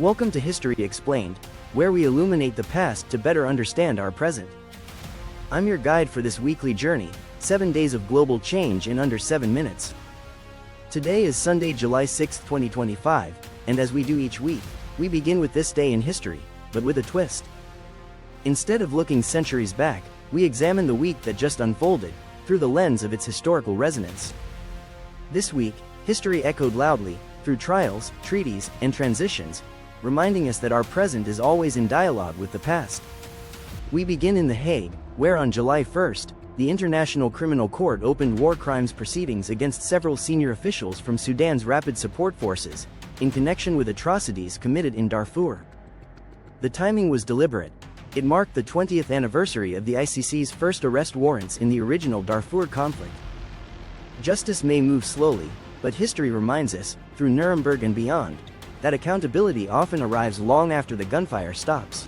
Welcome to History Explained, where we illuminate the past to better understand our present. I'm your guide for this weekly journey, 7 days of global change in under 7 minutes. Today is Sunday, July 6, 2025, and as we do each week, we begin with this day in history, but with a twist. Instead of looking centuries back, we examine the week that just unfolded, through the lens of its historical resonance. This week, history echoed loudly, through trials, treaties, and transitions, reminding us that our present is always in dialogue with the past. We begin in The Hague, where on July 1st, the International Criminal Court opened war crimes proceedings against several senior officials from Sudan's Rapid Support Forces, in connection with atrocities committed in Darfur. The timing was deliberate. It marked the 20th anniversary of the ICC's first arrest warrants in the original Darfur conflict. Justice may move slowly, but history reminds us, through Nuremberg and beyond, that accountability often arrives long after the gunfire stops.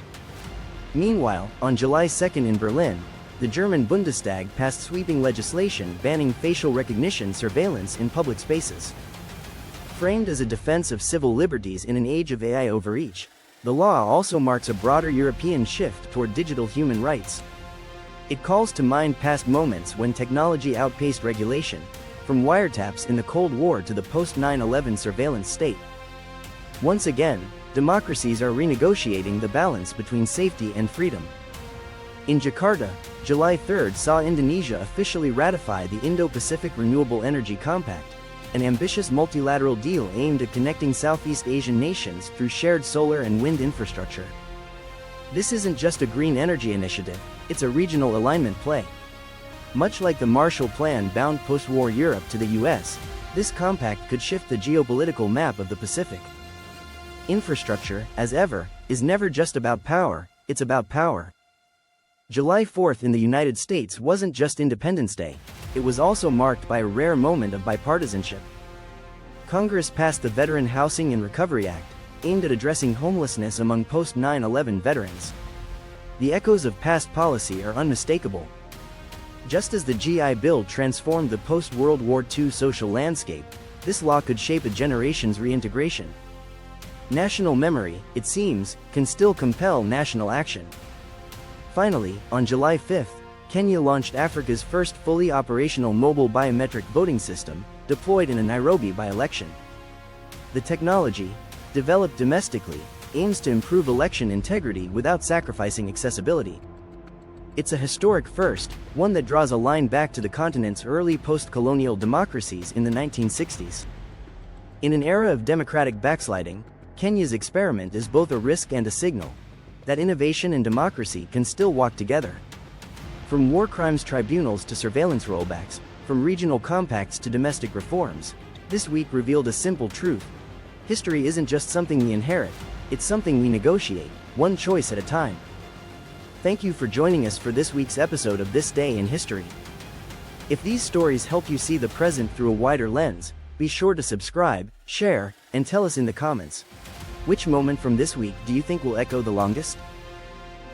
Meanwhile, on July 2 in Berlin, the German Bundestag passed sweeping legislation banning facial recognition surveillance in public spaces. Framed as a defense of civil liberties in an age of AI overreach, the law also marks a broader European shift toward digital human rights. It calls to mind past moments when technology outpaced regulation, from wiretaps in the Cold War to the post-9/11 surveillance state. Once again, democracies are renegotiating the balance between safety and freedom. In Jakarta, July 3 saw Indonesia officially ratify the Indo-Pacific Renewable Energy Compact, an ambitious multilateral deal aimed at connecting Southeast Asian nations through shared solar and wind infrastructure. This isn't just a green energy initiative, it's a regional alignment play. Much like the Marshall Plan bound post-war Europe to the US, this compact could shift the geopolitical map of the Pacific. Infrastructure, as ever, is never just about power, it's about power. July 4 in the United States wasn't just Independence Day, it was also marked by a rare moment of bipartisanship. Congress passed the Veteran Housing and Recovery Act, aimed at addressing homelessness among post-9/11 veterans. The echoes of past policy are unmistakable. Just as the GI Bill transformed the post-World War II social landscape, this law could shape a generation's reintegration. National memory, it seems, can still compel national action. Finally, on July 5, Kenya launched Africa's first fully operational mobile biometric voting system, deployed in a Nairobi by-election. The technology, developed domestically, aims to improve election integrity without sacrificing accessibility. It's a historic first, one that draws a line back to the continent's early post-colonial democracies in the 1960s. In an era of democratic backsliding, Kenya's experiment is both a risk and a signal that innovation and democracy can still walk together. From war crimes tribunals to surveillance rollbacks, from regional compacts to domestic reforms, this week revealed a simple truth. History isn't just something we inherit, it's something we negotiate, one choice at a time. Thank you for joining us for this week's episode of This Day in History. If these stories help you see the present through a wider lens, be sure to subscribe, share, and tell us in the comments. Which moment from this week do you think will echo the longest?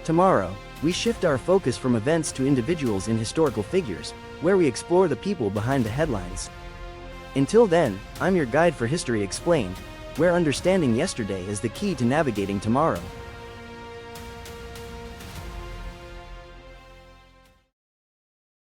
Tomorrow, we shift our focus from events to individuals in historical figures, where we explore the people behind the headlines. Until then, I'm your guide for History Explained, where understanding yesterday is the key to navigating tomorrow.